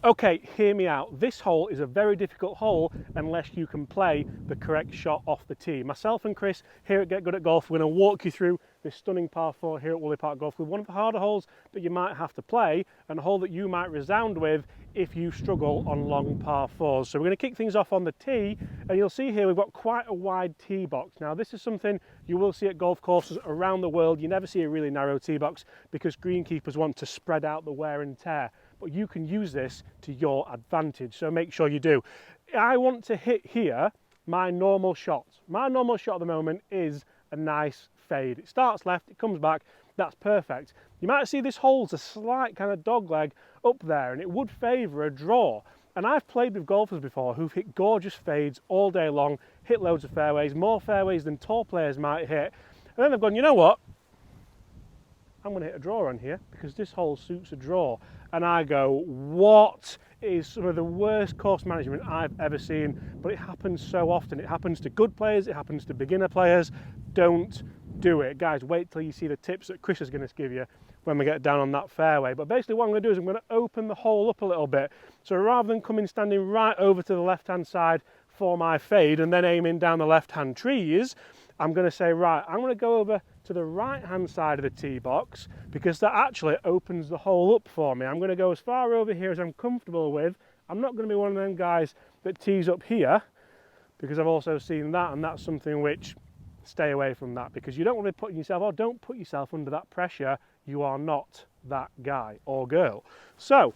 Okay, hear me out. This hole is a very difficult hole unless you can play the correct shot off the tee. Myself and Chris here at Get Good at Golf, we're going to walk you through this stunning par 4 here at Woolley Park Golf with one of the harder holes that you might have to play and a hole that you might resound with if you struggle on long par 4s. So we're going to kick things off on the tee, and you'll see here we've got quite a wide tee box. Now this is something you will see at golf courses around the world. You never see a really narrow tee box because greenkeepers want to spread out the wear and tear. But you can use this to your advantage, so make sure you do. I want to hit here my normal shot. My normal shot at the moment is a nice fade. It starts left, it comes back, that's perfect. You might see this hole's a slight kind of dog leg up there, and it would favour a draw. And I've played with golfers before who've hit gorgeous fades all day long, hit loads of fairways, more fairways than tour players might hit, and then they've gone, you know what? I'm going to hit a draw on here because this hole suits a draw. And I go, what? It is some of the worst course management I've ever seen, but it happens so often. It happens to good players, it happens to beginner players. Don't do it. Guys, wait till you see the tips that Chris is going to give you when we get down on that fairway. But basically what I'm going to do is I'm going to open the hole up a little bit. So rather than coming standing right over to the left-hand side for my fade and then aiming down the left-hand trees, I'm going to say, right, I'm going to go over to the right-hand side of the tee box because that actually opens the hole up for me. I'm going to go as far over here as I'm comfortable with. I'm not going to be one of them guys that tees up here because I've also seen that, and that's something which, stay away from that because you don't want to be putting yourself, or don't put yourself under that pressure. You are not that guy or girl. So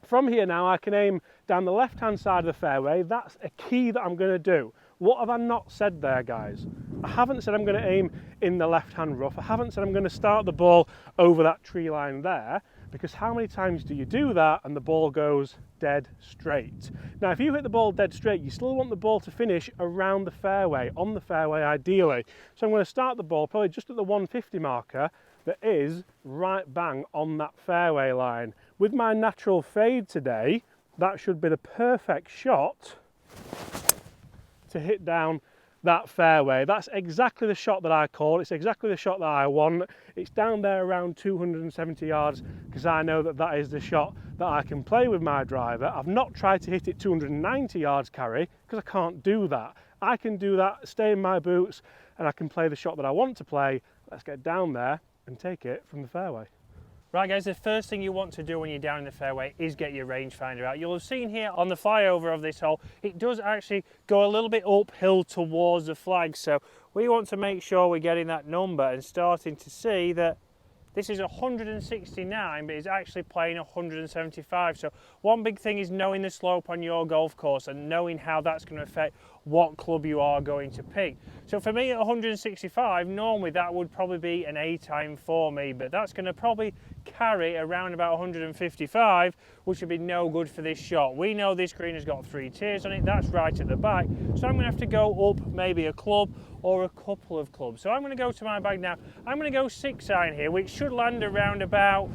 from here now I can aim down the left-hand side of the fairway. That's a key that I'm going to do. What have I not said there, guys? I haven't said I'm going to aim in the left-hand rough. I haven't said I'm going to start the ball over that tree line there, because how many times do you do that and the ball goes dead straight? Now, if you hit the ball dead straight, you still want the ball to finish around the fairway, on the fairway ideally. So I'm going to start the ball probably just at the 150 marker that is right bang on that fairway line. With my natural fade today, that should be the perfect shot to hit down that fairway. That's exactly the shot that I call. It's exactly the shot that I want. It's down there around 270 yards because I know that that is the shot that I can play with my driver. I've not tried to hit it 290 yards carry because I can't do that. I can do that, stay in my boots, and I can play the shot that I want to play. Let's get down there and take it from the fairway. Right guys, the first thing you want to do when you're down in the fairway is get your rangefinder out. You'll have seen here on the flyover of this hole, it does actually go a little bit uphill towards the flag. So we want to make sure we're getting that number and starting to see that this is 169, but it's actually playing 175. So one big thing is knowing the slope on your golf course and knowing how that's going to affect what club you are going to pick. So for me at 165, normally that would probably be an A time for me, but that's going to probably carry around about 155, which would be no good for this shot. We know this green has got 3 tiers on it, that's right at the back, so I'm going to have to go up maybe a club or a couple of clubs. So I'm going to go to my bag now. I'm going to go 6 iron here, which should land around about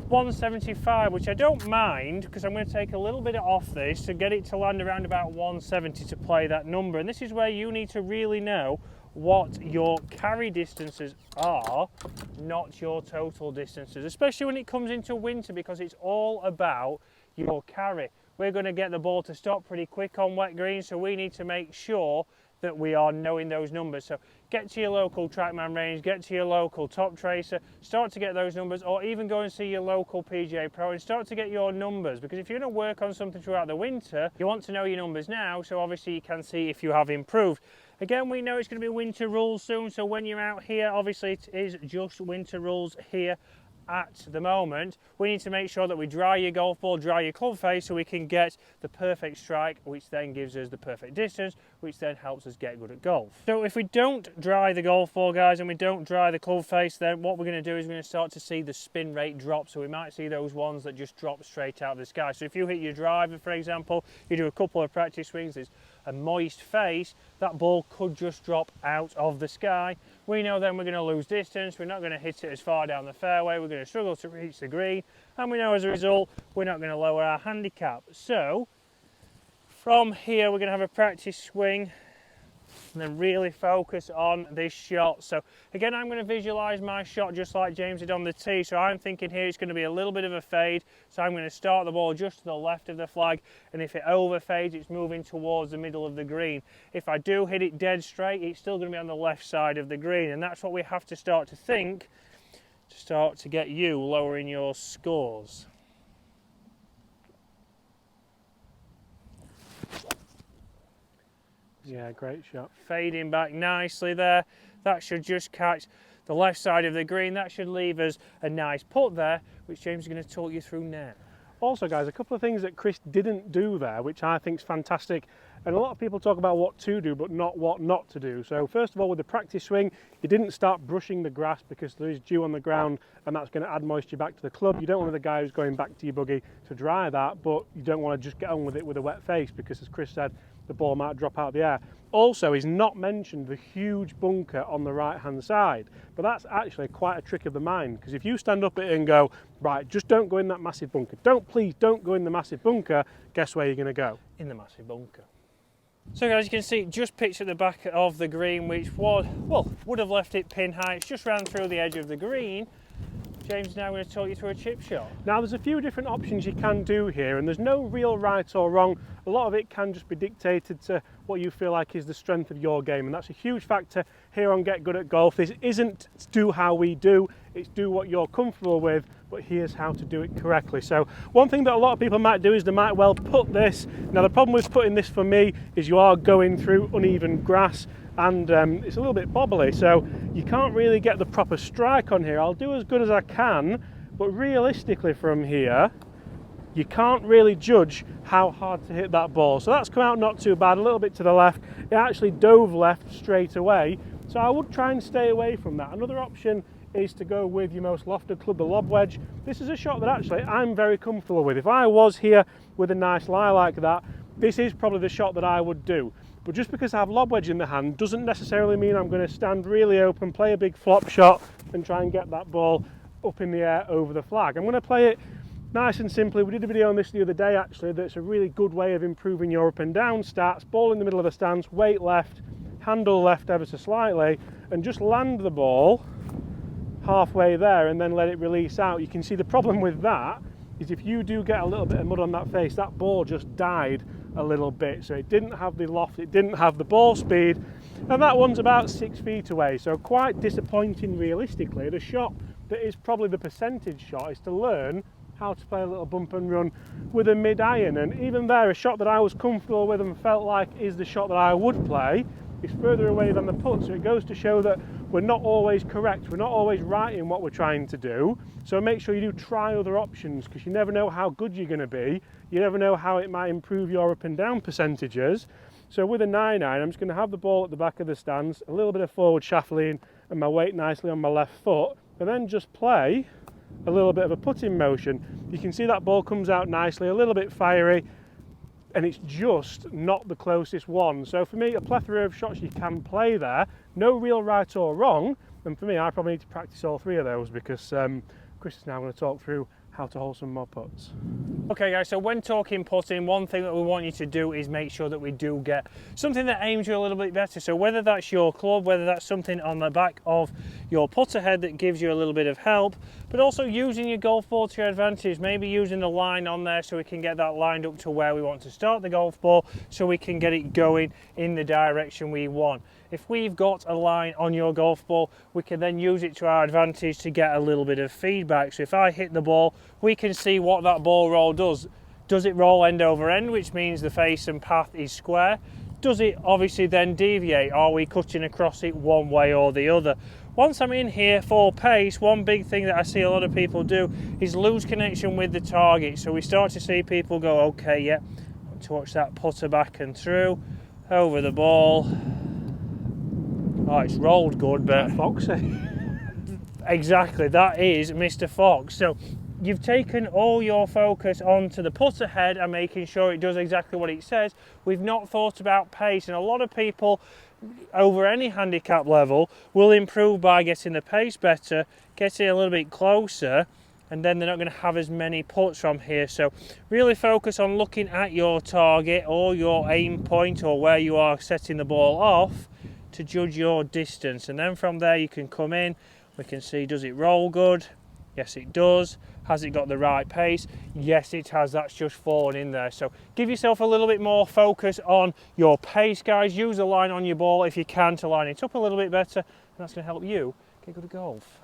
175, which I don't mind because I'm going to take a little bit off this to get it to land around about 170 to play that number. And this is where you need to really know what your carry distances are, not your total distances, especially when it comes into winter, because it's all about your carry. We're going to get the ball to stop pretty quick on wet greens, so we need to make sure that we are knowing those numbers. So get to your local TrackMan range, get to your local Top Tracer, start to get those numbers, or even go and see your local PGA Pro and start to get your numbers, because if you're going to work on something throughout the winter, you want to know your numbers now, so obviously you can see if you have improved. Again, we know it's going to be winter rules soon, so when you're out here, obviously it is just winter rules here at the moment. We need to make sure that we dry your golf ball, dry your club face, so we can get the perfect strike, which then gives us the perfect distance, which then helps us get good at golf. So if we don't dry the golf ball, guys, and we don't dry the club face, then what we're going to do is we're going to start to see the spin rate drop. So we might see those ones that just drop straight out of the sky. So if you hit your driver, for example, you do a couple of practice swings, there's a moist face, that ball could just drop out of the sky. We know then we're going to lose distance, we're not going to hit it as far down the fairway, we're going to struggle to reach the green, and we know as a result we're not going to lower our handicap. So from here we're going to have a practice swing and then really focus on this shot. So again, I'm going to visualize my shot just like James did on the tee. So I'm thinking here it's going to be a little bit of a fade. So I'm going to start the ball just to the left of the flag, and if it overfades, it's moving towards the middle of the green. If I do hit it dead straight, it's still going to be on the left side of the green, and that's what we have to start to think to start to get you lowering your scores. Yeah, great shot. Fading back nicely there. That should just catch the left side of the green. That should leave us a nice putt there, which James is going to talk you through now. Also, guys, a couple of things that Chris didn't do there, which I think is fantastic. And a lot of people talk about what to do, but not what not to do. So first of all, with the practice swing, you didn't start brushing the grass because there is dew on the ground and that's going to add moisture back to the club. You don't want the guy who's going back to your buggy to dry that, but you don't want to just get on with it with a wet face because, as Chris said, the ball might drop out of the air. Also, he's not mentioned the huge bunker on the right-hand side, but that's actually quite a trick of the mind, because if you stand up it and go, right, just don't go in that massive bunker, please don't go in the massive bunker, guess where you're going to go? In the massive bunker. So guys, you can see just pitched at the back of the green, which was, well, would have left it pin high. It's just ran through the edge of the green. James is now going to talk you through a chip shot. Now there's a few different options you can do here, and there's no real right or wrong. A lot of it can just be dictated to what you feel like is the strength of your game, and that's a huge factor here on Get Good at Golf. This isn't do how we do, it's do what you're comfortable with, but here's how to do it correctly. So one thing that a lot of people might do is they might well put this. Now the problem with putting this for me is you are going through uneven grass, and it's a little bit bobbly, so you can't really get the proper strike on here. I'll do as good as I can, but realistically from here you can't really judge how hard to hit that ball. So that's come out not too bad, a little bit to the left. It actually dove left straight away, so I would try and stay away from that. Another option is to go with your most lofted club, the lob wedge. This is a shot that actually I'm very comfortable with. If I was here with a nice lie like that, this is probably the shot that I would do. But just because I have lob wedge in the hand doesn't necessarily mean I'm going to stand really open, play a big flop shot and try and get that ball up in the air over the flag. I'm going to play it nice and simply. We did a video on this the other day actually, that's a really good way of improving your up and down stats. Ball in the middle of the stance, weight left, handle left ever so slightly, and just land the ball halfway there and then let it release out. You can see the problem with that is if you do get a little bit of mud on that face, that ball just died a little bit, so it didn't have the loft, it didn't have the ball speed, and that one's about 6 feet away, so quite disappointing realistically. The shot that is probably the percentage shot is to learn how to play a little bump and run with a mid iron, and even there, a shot that I was comfortable with and felt like is the shot that I would play is further away than the putt. So it goes to show that we're not always correct, we're not always right in what we're trying to do. So make sure you do try other options, because you never know how good you're going to be, you never know how it might improve your up and down percentages. So with a 9-iron, I'm just going to have the ball at the back of the stands, a little bit of forward shaft lean and my weight nicely on my left foot, and then just play a little bit of a putting motion. You can see that ball comes out nicely, a little bit fiery, and it's just not the closest one. So for me, a plethora of shots you can play there, no real right or wrong, and for me, I probably need to practice all three of those, because Chris is now going to talk through how to hold some more putts. Okay guys, so when talking putting, one thing that we want you to do is make sure that we do get something that aims you a little bit better. So whether that's your club, whether that's something on the back of your putter head that gives you a little bit of help, but also using your golf ball to your advantage, maybe using the line on there so we can get that lined up to where we want to start the golf ball, so we can get it going in the direction we want. If we've got a line on your golf ball, we can then use it to our advantage to get a little bit of feedback. So if I hit the ball, we can see what that ball roll does. Does it roll end over end, which means the face and path is square? Does it obviously then deviate? Are we cutting across it one way or the other? Once I'm in here for pace, one big thing that I see a lot of people do is lose connection with the target. So we start to see people go, okay, yeah, want to watch that putter back and through, over the ball. Oh, it's rolled good, but Foxy. Exactly, that is Mr. Fox. So you've taken all your focus onto the putter head and making sure it does exactly what it says. We've not thought about pace, and a lot of people over any handicap level will improve by getting the pace better, getting a little bit closer, and then they're not going to have as many putts from here. So really focus on looking at your target or your aim point or where you are setting the ball off to judge your distance, and then from there you can come in. We can see, does it roll good? Yes, it does. Has it got the right pace? Yes, it has. That's just fallen in there. So give yourself a little bit more focus on your pace, guys. Use a line on your ball if you can to line it up a little bit better, and that's going to help you get good at golf.